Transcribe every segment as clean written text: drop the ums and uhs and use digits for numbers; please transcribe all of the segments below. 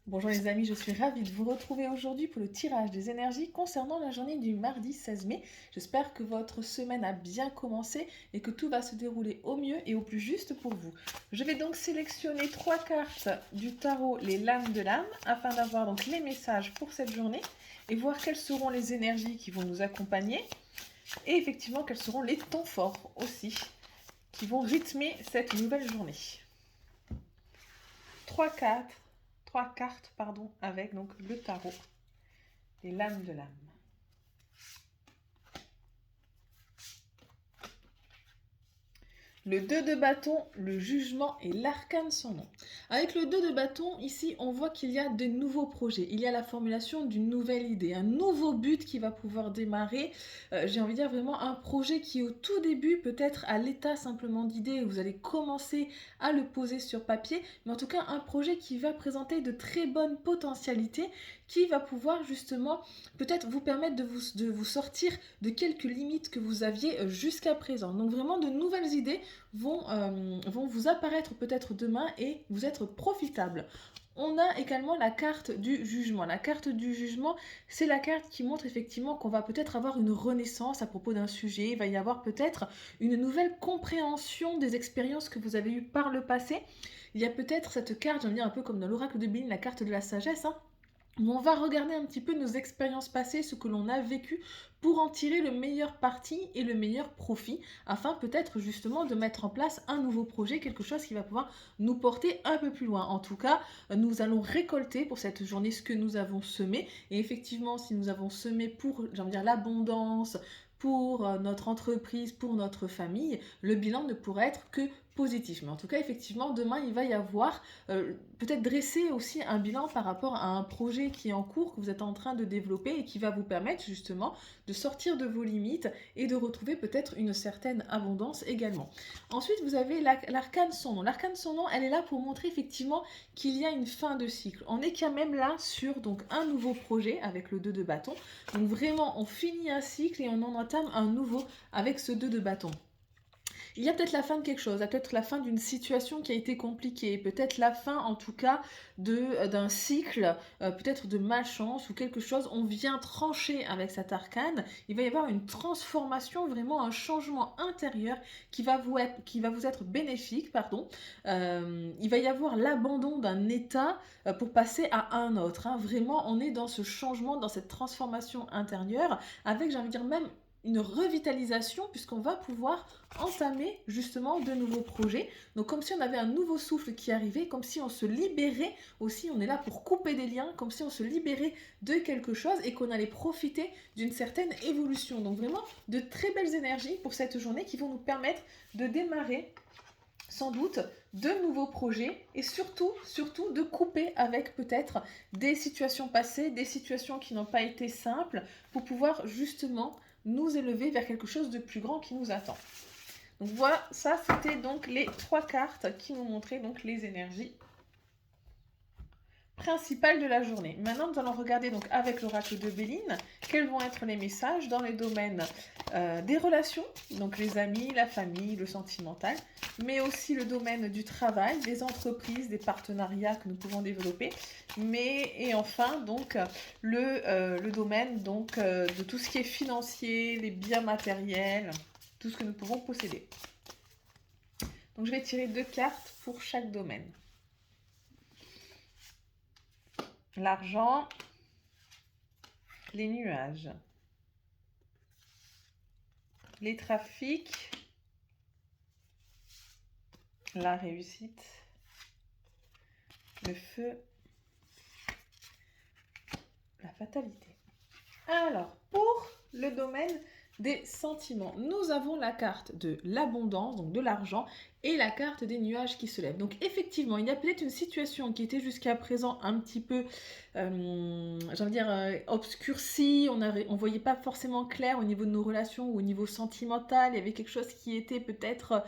Bonjour les amis, je suis ravie de vous retrouver aujourd'hui pour le tirage des énergies concernant la journée du mardi 16 mai. J'espère que votre semaine a bien commencé et que tout va se dérouler au mieux et au plus juste pour vous. Je vais donc sélectionner 3 cartes du tarot, les lames de l'âme, afin d'avoir donc les messages pour cette journée et voir quelles seront les énergies qui vont nous accompagner et effectivement quels seront les tons forts aussi qui vont rythmer cette nouvelle journée. 3 cartes, 3 cartes avec donc le tarot, les lames de l'âme. Le 2 de bâton, le jugement et l'arcane sans nom. Avec le 2 de bâton, ici, on voit qu'il y a de nouveaux projets. Il y a la formulation d'une nouvelle idée, un nouveau but qui va pouvoir démarrer. J'ai envie de dire vraiment un projet qui, au tout début, peut être à l'état simplement d'idée. Vous allez commencer à le poser sur papier. Mais en tout cas, un projet qui va présenter de très bonnes potentialités, qui va pouvoir justement peut-être vous permettre de vous sortir de quelques limites que vous aviez jusqu'à présent. Donc vraiment de nouvelles idées vont vous apparaître peut-être demain et vous être profitables. On a également la carte du jugement. La carte du jugement, c'est la carte qui montre effectivement qu'on va peut-être avoir une renaissance à propos d'un sujet. Il va y avoir peut-être une nouvelle compréhension des expériences que vous avez eues par le passé. Il y a peut-être cette carte, j'aime dire un peu comme dans l'oracle de Béline, la carte de la sagesse, où on va regarder un petit peu nos expériences passées, ce que l'on a vécu, pour en tirer le meilleur parti et le meilleur profit, afin peut-être justement de mettre en place un nouveau projet, quelque chose qui va pouvoir nous porter un peu plus loin. En tout cas, nous allons récolter pour cette journée ce que nous avons semé, et effectivement, si nous avons semé pour, j'ai envie de dire, l'abondance, pour notre entreprise, pour notre famille, le bilan ne pourrait être que positif. Mais en tout cas, effectivement, demain, il va y avoir peut-être dresser aussi un bilan par rapport à un projet qui est en cours, que vous êtes en train de développer et qui va vous permettre justement de sortir de vos limites et de retrouver peut-être une certaine abondance également. Ensuite, vous avez l'arcane sans nom. L'arcane sans nom, elle est là pour montrer effectivement qu'il y a une fin de cycle. On est quand même là sur donc un nouveau projet avec le 2 de bâton. Donc vraiment, on finit un cycle et on en entame un nouveau avec ce 2 de bâton. Il y a peut-être la fin de quelque chose, peut-être la fin d'une situation qui a été compliquée, peut-être la fin en tout cas d'un cycle, peut-être de malchance ou quelque chose. On vient trancher avec cet arcane. Il va y avoir une transformation, vraiment un changement intérieur qui va vous être bénéfique. Il va y avoir l'abandon d'un état pour passer à un autre. Vraiment, on est dans ce changement, dans cette transformation intérieure, avec, j'ai envie de dire, même une revitalisation puisqu'on va pouvoir entamer justement de nouveaux projets. Donc comme si on avait un nouveau souffle qui arrivait, comme si on se libérait aussi, on est là pour couper des liens, comme si on se libérait de quelque chose et qu'on allait profiter d'une certaine évolution. Donc vraiment de très belles énergies pour cette journée qui vont nous permettre de démarrer sans doute de nouveaux projets et surtout de couper avec peut-être des situations passées, des situations qui n'ont pas été simples pour pouvoir justement nous élever vers quelque chose de plus grand qui nous attend. Donc voilà, ça c'était donc les 3 cartes qui nous montraient donc les énergies principales de la journée. Maintenant, nous allons regarder donc avec l'oracle de Béline quels vont être les messages dans les domaines des relations, donc les amis, la famille, le sentimental, mais aussi le domaine du travail, des entreprises, des partenariats que nous pouvons développer, et enfin donc le domaine donc de tout ce qui est financier, les biens matériels, tout ce que nous pouvons posséder. Donc je vais tirer 2 cartes pour chaque domaine. L'argent, les nuages, les trafics, la réussite, le feu, la fatalité. Alors, pour le domaine des sentiments, nous avons la carte de l'abondance, donc de l'argent, et la carte des nuages qui se lèvent. Donc effectivement, il y a peut-être une situation qui était jusqu'à présent un petit peu, obscurcie, on ne voyait pas forcément clair au niveau de nos relations ou au niveau sentimental, il y avait quelque chose qui était peut-être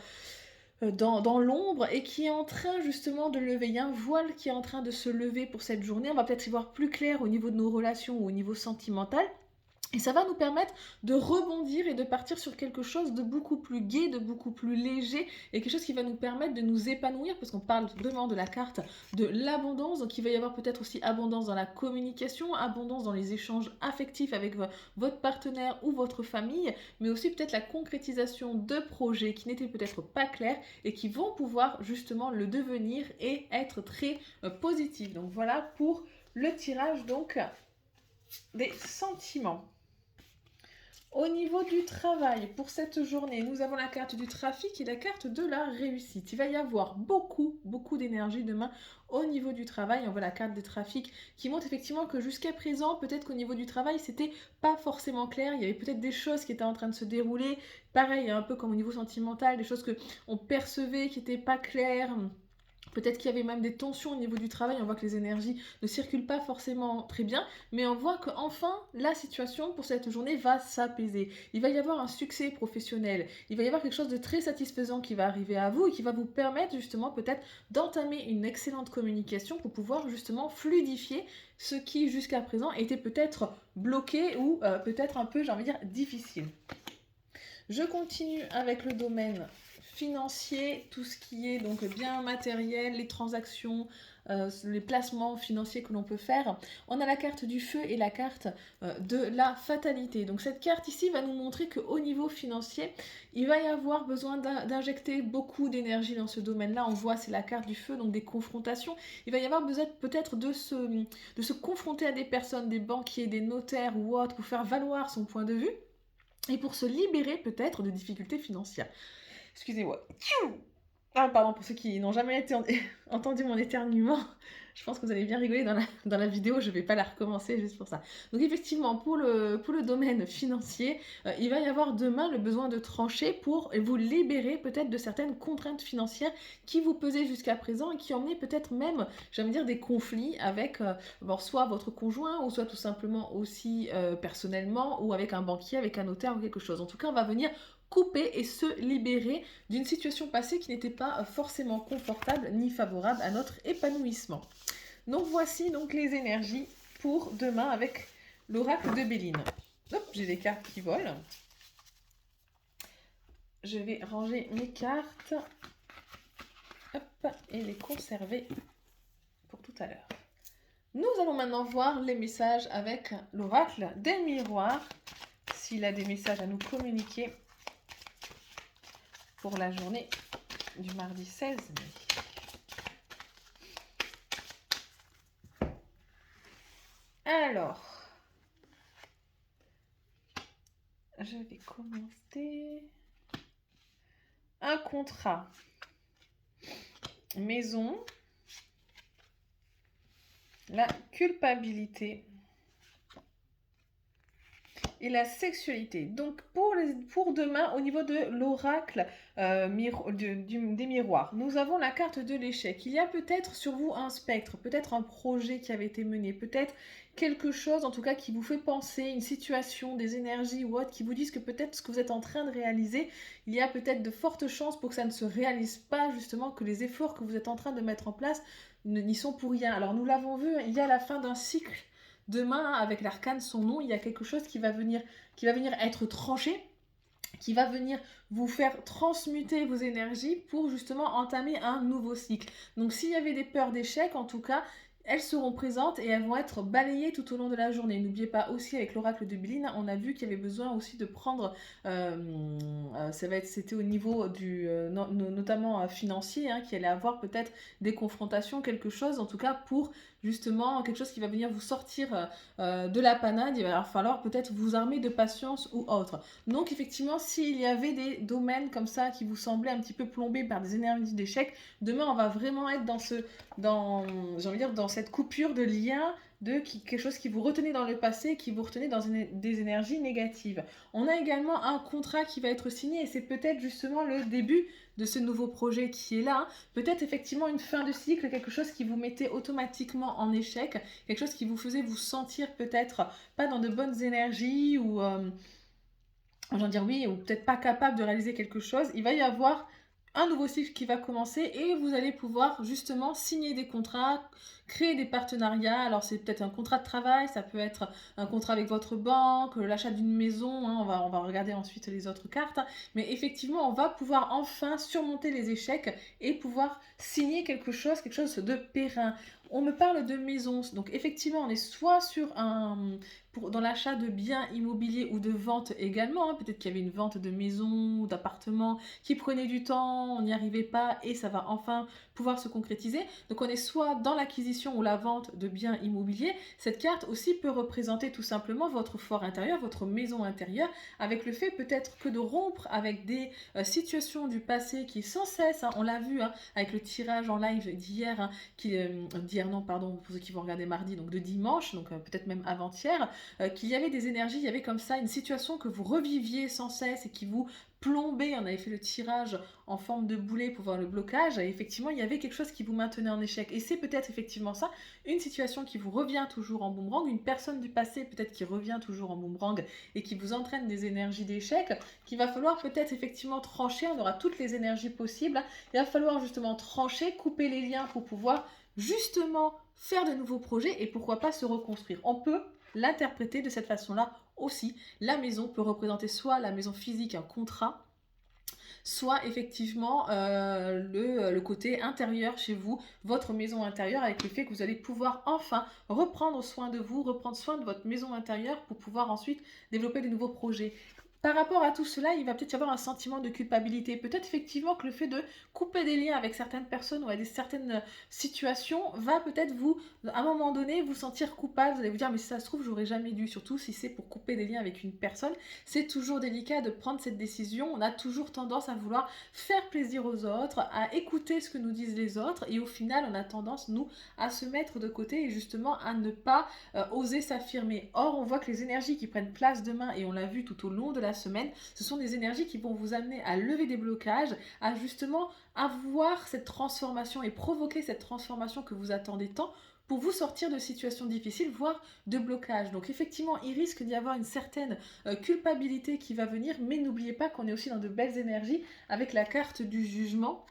dans l'ombre et qui est en train justement de lever. Il y a un voile qui est en train de se lever pour cette journée. On va peut-être y voir plus clair au niveau de nos relations ou au niveau sentimental. Et ça va nous permettre de rebondir et de partir sur quelque chose de beaucoup plus gai, de beaucoup plus léger, et quelque chose qui va nous permettre de nous épanouir, parce qu'on parle vraiment de la carte de l'abondance. Donc il va y avoir peut-être aussi abondance dans la communication, abondance dans les échanges affectifs avec votre partenaire ou votre famille, mais aussi peut-être la concrétisation de projets qui n'étaient peut-être pas clairs et qui vont pouvoir justement le devenir et être très positifs. Donc voilà pour le tirage donc des sentiments. Au niveau du travail, pour cette journée, nous avons la carte du trafic et la carte de la réussite. Il va y avoir beaucoup d'énergie demain au niveau du travail. On voit la carte des trafics qui montre effectivement que jusqu'à présent, peut-être qu'au niveau du travail, c'était pas forcément clair. Il y avait peut-être des choses qui étaient en train de se dérouler. Pareil, un peu comme au niveau sentimental, des choses que on percevait qui n'étaient pas claires. Peut-être qu'il y avait même des tensions au niveau du travail, on voit que les énergies ne circulent pas forcément très bien, mais on voit qu'enfin, la situation pour cette journée va s'apaiser. Il va y avoir un succès professionnel, il va y avoir quelque chose de très satisfaisant qui va arriver à vous et qui va vous permettre justement peut-être d'entamer une excellente communication pour pouvoir justement fluidifier ce qui jusqu'à présent était peut-être bloqué ou peut-être un peu, j'ai envie de dire, difficile. Je continue avec le domaine financier, tout ce qui est donc bien matériel, les transactions, les placements financiers que l'on peut faire. On a la carte du feu et la carte de la fatalité. Donc cette carte ici va nous montrer qu'au niveau financier, il va y avoir besoin d'injecter beaucoup d'énergie dans ce domaine-là. On voit, c'est la carte du feu, donc des confrontations. Il va y avoir besoin peut-être de se confronter à des personnes, des banquiers, des notaires ou autres, pour faire valoir son point de vue et pour se libérer peut-être de difficultés financières. Excusez-moi. Ah, pardon, pour ceux qui n'ont jamais entendu mon éternuement, je pense que vous allez bien rigoler dans la vidéo, je ne vais pas la recommencer juste pour ça. Donc effectivement, pour le domaine financier, il va y avoir demain le besoin de trancher pour vous libérer peut-être de certaines contraintes financières qui vous pesaient jusqu'à présent et qui emmenaient peut-être même, j'aime dire, des conflits avec soit votre conjoint ou soit tout simplement aussi personnellement ou avec un banquier, avec un notaire ou quelque chose. En tout cas, on va venir couper et se libérer d'une situation passée qui n'était pas forcément confortable ni favorable à notre épanouissement. Donc voici donc les énergies pour demain avec l'oracle de Béline. Hop, j'ai des cartes qui volent. Je vais ranger mes cartes. Hop, et les conserver pour tout à l'heure. Nous allons maintenant voir les messages avec l'oracle des miroirs. S'il a des messages à nous communiquer pour la journée du mardi 16 mai. Alors, je vais commencer. Un contrat. Maison. La culpabilité. Et la sexualité. Donc pour demain, au niveau de l'oracle des miroirs, nous avons la carte de l'échec. Il y a peut-être sur vous un spectre, peut-être un projet qui avait été mené, peut-être quelque chose en tout cas qui vous fait penser, une situation, des énergies ou autre, qui vous disent que peut-être ce que vous êtes en train de réaliser, il y a peut-être de fortes chances pour que ça ne se réalise pas, justement, que les efforts que vous êtes en train de mettre en place n'y sont pour rien. Alors nous l'avons vu, il y a la fin d'un cycle. Demain, avec l'arcane son nom, il y a quelque chose qui va venir être tranché, qui va venir vous faire transmuter vos énergies pour justement entamer un nouveau cycle. Donc s'il y avait des peurs d'échec, en tout cas, elles seront présentes et elles vont être balayées tout au long de la journée. N'oubliez pas aussi, avec l'oracle de Béline, on a vu qu'il y avait besoin aussi de prendre, c'était au niveau notamment financier, qui allait avoir peut-être des confrontations, quelque chose, en tout cas pour justement quelque chose qui va venir vous sortir de la panade. Il va falloir peut-être vous armer de patience ou autre. Donc effectivement, s'il y avait des domaines comme ça qui vous semblaient un petit peu plombés par des énergies d'échec, demain on va vraiment être dans cette coupure de lien, quelque chose qui vous retenait dans le passé, qui vous retenait dans des énergies négatives. On a également un contrat qui va être signé et c'est peut-être justement le début de ce nouveau projet qui est là. Peut-être effectivement une fin de cycle, quelque chose qui vous mettait automatiquement en échec, quelque chose qui vous faisait vous sentir peut-être pas dans de bonnes énergies ou ou peut-être pas capable de réaliser quelque chose. Il va y avoir un nouveau cycle qui va commencer et vous allez pouvoir justement signer des contrats, créer des partenariats. Alors c'est peut-être un contrat de travail, ça peut être un contrat avec votre banque, l'achat d'une maison, hein, on va regarder ensuite les autres cartes. Mais effectivement, on va pouvoir enfin surmonter les échecs et pouvoir signer quelque chose de périn. On me parle de maison, donc effectivement, on est soit sur dans l'achat de biens immobiliers ou de vente également, hein. Peut-être qu'il y avait une vente de maison ou d'appartement qui prenait du temps, on n'y arrivait pas et ça va enfin pouvoir se concrétiser. Donc on est soit dans l'acquisition ou la vente de biens immobiliers. Cette carte aussi peut représenter tout simplement votre fort intérieur, votre maison intérieure, avec le fait peut-être que de rompre avec des situations du passé qui sans cesse, hein, on l'a vu hein, avec le tirage en live d'hier, hein, d'hier non pardon, pour ceux qui vont regarder mardi, donc de dimanche, donc peut-être même avant-hier, qu'il y avait des énergies, il y avait comme ça une situation que vous reviviez sans cesse et qui vous plombait. On avait fait le tirage en forme de boulet pour voir le blocage et effectivement il y avait quelque chose qui vous maintenait en échec et c'est peut-être effectivement ça, une situation qui vous revient toujours en boomerang, une personne du passé peut-être qui revient toujours en boomerang et qui vous entraîne des énergies d'échec qu'il va falloir peut-être effectivement trancher. On aura toutes les énergies possibles, il va falloir justement trancher, couper les liens pour pouvoir justement faire de nouveaux projets et pourquoi pas se reconstruire. On peut l'interpréter de cette façon-là aussi. La maison peut représenter soit la maison physique, un contrat, soit effectivement le côté intérieur chez vous, votre maison intérieure, avec le fait que vous allez pouvoir enfin reprendre soin de vous, reprendre soin de votre maison intérieure pour pouvoir ensuite développer de nouveaux projets. Par rapport à tout cela, il va peut-être y avoir un sentiment de culpabilité. Peut-être effectivement que le fait de couper des liens avec certaines personnes ou avec certaines situations va peut-être vous, à un moment donné, vous sentir coupable. Vous allez vous dire, mais si ça se trouve, j'aurais jamais dû. Surtout si c'est pour couper des liens avec une personne. C'est toujours délicat de prendre cette décision. On a toujours tendance à vouloir faire plaisir aux autres, à écouter ce que nous disent les autres. Et au final, on a tendance, nous, à se mettre de côté et justement à ne pas oser s'affirmer. Or, on voit que les énergies qui prennent place demain, et on l'a vu tout au long de la semaine, ce sont des énergies qui vont vous amener à lever des blocages, à justement avoir cette transformation et provoquer cette transformation que vous attendez tant pour vous sortir de situations difficiles, voire de blocages. Donc effectivement, il risque d'y avoir une certaine culpabilité qui va venir, mais n'oubliez pas qu'on est aussi dans de belles énergies avec la carte du jugement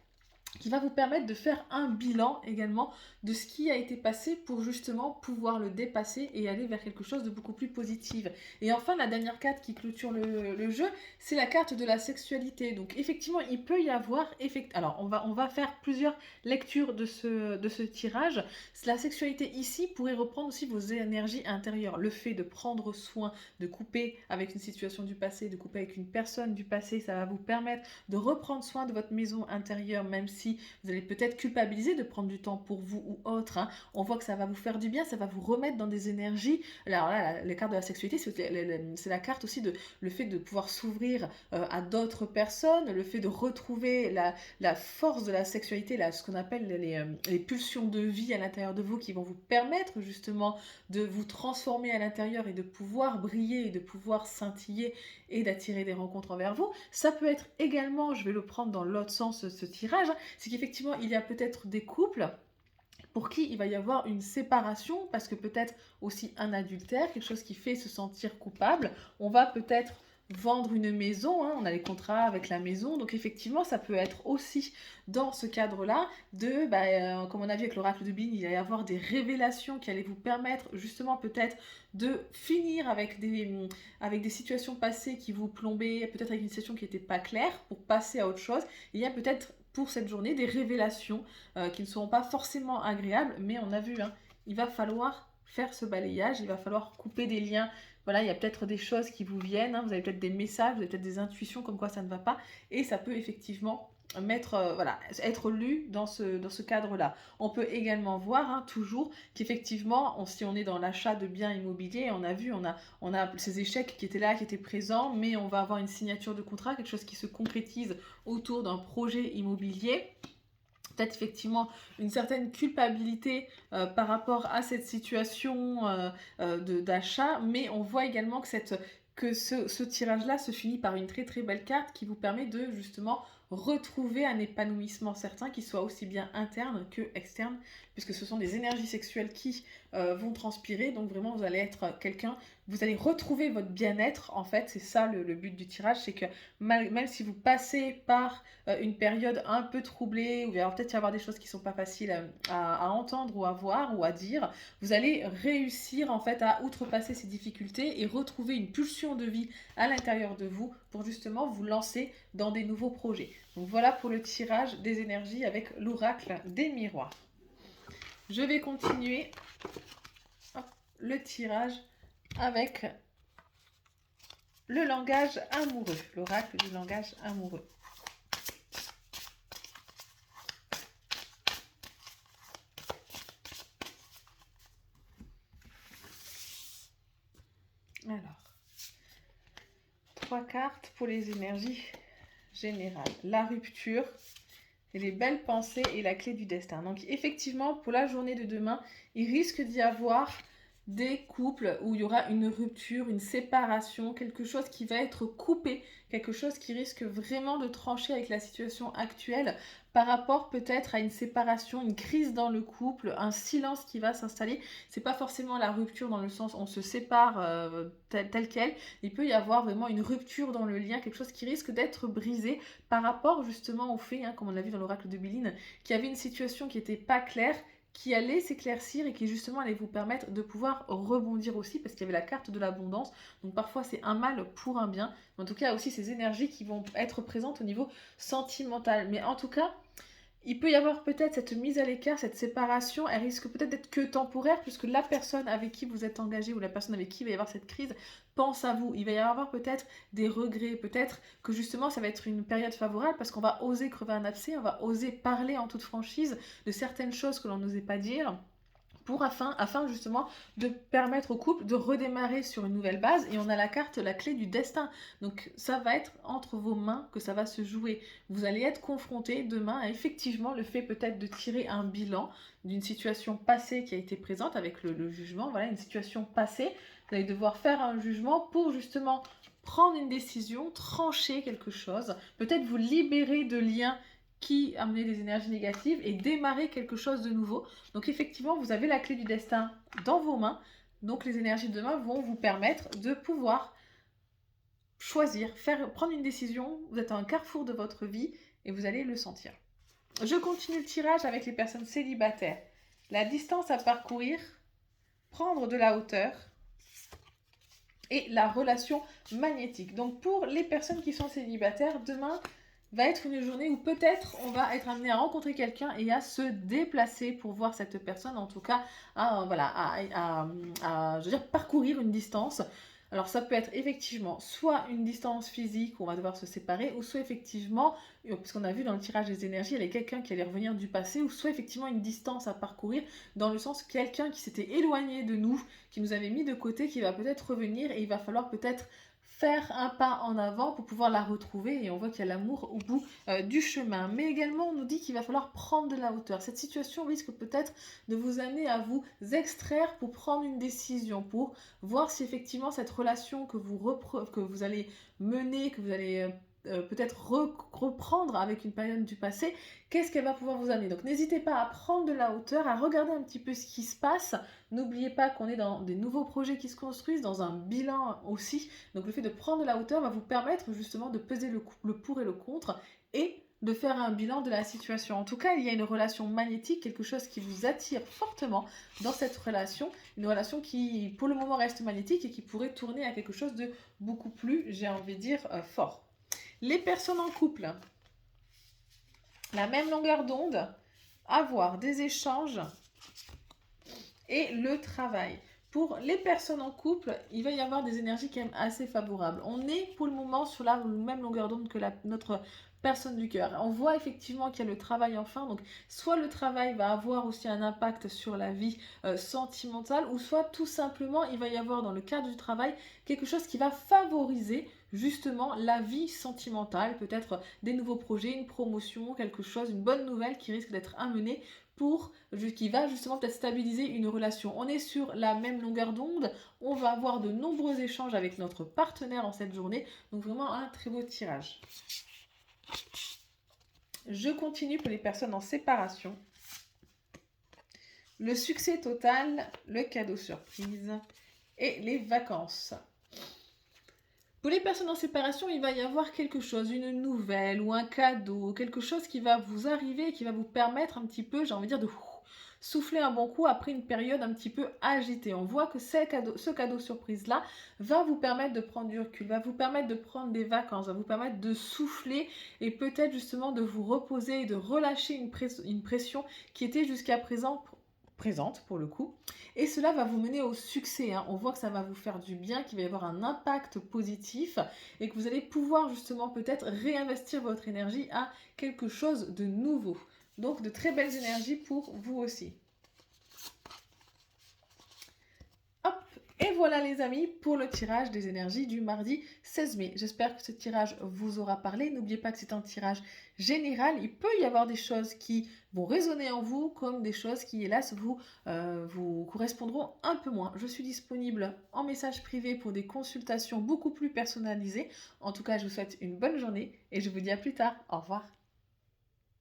qui va vous permettre de faire un bilan également de ce qui a été passé pour justement pouvoir le dépasser et aller vers quelque chose de beaucoup plus positif. Et enfin, la dernière carte qui clôture le jeu, c'est la carte de la sexualité. Donc effectivement, il peut y avoir... Alors, on va faire plusieurs lectures de ce tirage. La sexualité ici pourrait reprendre aussi vos énergies intérieures. Le fait de prendre soin, de couper avec une situation du passé, de couper avec une personne du passé, ça va vous permettre de reprendre soin de votre maison intérieure, même si vous allez peut-être culpabiliser de prendre du temps pour vous ou autre. Hein. On voit que ça va vous faire du bien, ça va vous remettre dans des énergies. Alors là, les cartes de la sexualité, c'est la carte aussi de le fait de pouvoir s'ouvrir à d'autres personnes, le fait de retrouver la force de la sexualité, ce qu'on appelle les pulsions de vie à l'intérieur de vous qui vont vous permettre justement de vous transformer à l'intérieur et de pouvoir briller et de pouvoir scintiller et d'attirer des rencontres envers vous. Ça peut être également, je vais le prendre dans l'autre sens, ce tirage, c'est qu'effectivement, il y a peut-être des couples pour qui il va y avoir une séparation, parce que peut-être aussi un adultère, quelque chose qui fait se sentir coupable. On va peut-être vendre une maison, hein, on a les contrats avec la maison, donc effectivement ça peut être aussi dans ce cadre-là comme on a vu avec l'oracle de Bin, il va y avoir des révélations qui allaient vous permettre justement peut-être de finir avec des situations passées qui vous plombaient, peut-être avec une situation qui n'était pas claire, pour passer à autre chose. Il y a peut-être pour cette journée des révélations qui ne seront pas forcément agréables, mais on a vu, hein, il va falloir faire ce balayage, il va falloir couper des liens. Voilà, il y a peut-être des choses qui vous viennent, hein, vous avez peut-être des messages, vous avez peut-être des intuitions comme quoi ça ne va pas, et ça peut effectivement être lu dans ce cadre-là. On peut également voir, hein, toujours, qu'effectivement, si on est dans l'achat de biens immobiliers, on a vu, on a ces échecs qui étaient là, qui étaient présents, mais on va avoir une signature de contrat, quelque chose qui se concrétise autour d'un projet immobilier. Peut-être effectivement une certaine culpabilité par rapport à cette situation d'achat, mais on voit également que ce tirage-là se finit par une très très belle carte qui vous permet de justement retrouver un épanouissement certain qui soit aussi bien interne que externe, puisque ce sont des énergies sexuelles qui vont transpirer. Donc vraiment, vous allez être quelqu'un, vous allez retrouver votre bien-être. En fait, c'est ça le but du tirage, c'est que même si vous passez par une période un peu troublée, où il va peut-être y avoir des choses qui ne sont pas faciles à entendre ou à voir ou à dire, vous allez réussir en fait à outrepasser ces difficultés et retrouver une pulsion de vie à l'intérieur de vous pour justement vous lancer dans des nouveaux projets. Donc voilà pour le tirage des énergies avec l'oracle des miroirs. Je vais continuer le tirage avec le langage amoureux, l'oracle du langage amoureux. Alors, 3 cartes pour les énergies générales. La rupture, et les belles pensées et la clé du destin. Donc effectivement, pour la journée de demain, il risque d'y avoir des couples où il y aura une rupture, une séparation, quelque chose qui va être coupé, quelque chose qui risque vraiment de trancher avec la situation actuelle par rapport peut-être à une séparation, une crise dans le couple, un silence qui va s'installer. C'est pas forcément la rupture dans le sens on se sépare tel quel. Il peut y avoir vraiment une rupture dans le lien, quelque chose qui risque d'être brisé par rapport justement au fait, comme on l'a vu dans l'oracle de Béline, qu'il y avait une situation qui n'était pas claire, qui allait s'éclaircir et qui justement allait vous permettre de pouvoir rebondir aussi, parce qu'il y avait la carte de l'abondance. Donc parfois c'est un mal pour un bien. En tout cas, il y a aussi ces énergies qui vont être présentes au niveau sentimental. Mais en tout cas, il peut y avoir peut-être cette mise à l'écart, cette séparation, elle risque peut-être d'être que temporaire, puisque la personne avec qui vous êtes engagé ou la personne avec qui il va y avoir cette crise pense à vous. Il va y avoir peut-être des regrets, peut-être que justement ça va être une période favorable parce qu'on va oser crever un abcès, on va oser parler en toute franchise de certaines choses que l'on n'osait pas dire. Afin justement de permettre au couple de redémarrer sur une nouvelle base. Et on a la carte, la clé du destin. Donc ça va être entre vos mains que ça va se jouer. Vous allez être confronté demain à effectivement le fait peut-être de tirer un bilan d'une situation passée qui a été présente avec le jugement. Voilà, une situation passée. Vous allez devoir faire un jugement pour justement prendre une décision, trancher quelque chose, peut-être vous libérer de liens qui amenaient des énergies négatives et démarrer quelque chose de nouveau. Donc effectivement, vous avez la clé du destin dans vos mains. Donc les énergies de demain vont vous permettre de pouvoir choisir, prendre une décision. Vous êtes à un carrefour de votre vie et vous allez le sentir. Je continue le tirage avec les personnes célibataires. La distance à parcourir, prendre de la hauteur et la relation magnétique. Donc pour les personnes qui sont célibataires, demain va être une journée où peut-être on va être amené à rencontrer quelqu'un et à se déplacer pour voir cette personne, en tout cas je veux dire, parcourir une distance. Alors ça peut être effectivement soit une distance physique où on va devoir se séparer, ou soit effectivement, puisqu'on a vu dans le tirage des énergies, il y a quelqu'un qui allait revenir du passé, ou soit effectivement une distance à parcourir, dans le sens quelqu'un qui s'était éloigné de nous, qui nous avait mis de côté, qui va peut-être revenir et il va falloir peut-être faire un pas en avant pour pouvoir la retrouver, et on voit qu'il y a l'amour au bout du chemin. Mais également, on nous dit qu'il va falloir prendre de la hauteur. Cette situation risque peut-être de vous amener à vous extraire pour prendre une décision, pour voir si effectivement cette relation que vous allez mener, que vous allez peut-être reprendre avec une période du passé, qu'est-ce qu'elle va pouvoir vous amener. Donc n'hésitez pas à prendre de la hauteur, à regarder un petit peu ce qui se passe. N'oubliez pas qu'on est dans des nouveaux projets qui se construisent, dans un bilan aussi. Donc le fait de prendre de la hauteur va vous permettre justement de peser le pour et le contre et de faire un bilan de la situation. En tout cas, il y a une relation magnétique, quelque chose qui vous attire fortement dans cette relation, une relation qui pour le moment reste magnétique et qui pourrait tourner à quelque chose de beaucoup plus, j'ai envie de dire, fort. Les personnes en couple, la même longueur d'onde, avoir des échanges et le travail. Pour les personnes en couple, il va y avoir des énergies quand même assez favorables. On est pour le moment sur la même longueur d'onde que notre personne du cœur. On voit effectivement qu'il y a le travail enfin, donc soit le travail va avoir aussi un impact sur la vie sentimentale, ou soit tout simplement il va y avoir dans le cadre du travail quelque chose qui va favoriser justement la vie sentimentale, peut-être des nouveaux projets, une promotion, quelque chose, une bonne nouvelle qui risque d'être amenée qui va justement peut-être stabiliser une relation. On est sur la même longueur d'onde, on va avoir de nombreux échanges avec notre partenaire en cette journée, donc vraiment un très beau tirage. Je continue pour les personnes en séparation. le succès total, le cadeau surprise et les vacances. Pour les personnes en séparation, il va y avoir quelque chose, une nouvelle ou un cadeau, quelque chose qui va vous arriver et qui va vous permettre un petit peu, j'ai envie de dire, de souffler un bon coup après une période un petit peu agitée. On voit que ce cadeau surprise-là va vous permettre de prendre du recul, va vous permettre de prendre des vacances, va vous permettre de souffler et peut-être justement de vous reposer et de relâcher une pression qui était jusqu'à présent présente pour le coup. Et cela va vous mener au succès, hein. On voit que ça va vous faire du bien, qu'il va y avoir un impact positif et que vous allez pouvoir justement peut-être réinvestir votre énergie à quelque chose de nouveau. Donc de très belles énergies pour vous aussi. Hop, et voilà les amis pour le tirage des énergies du mardi 16 mai. J'espère que ce tirage vous aura parlé. N'oubliez pas que c'est un tirage général. Il peut y avoir des choses qui vont résonner en vous comme des choses qui hélas vous correspondront un peu moins. Je suis disponible en message privé pour des consultations beaucoup plus personnalisées. En tout cas, je vous souhaite une bonne journée et je vous dis à plus tard. Au revoir.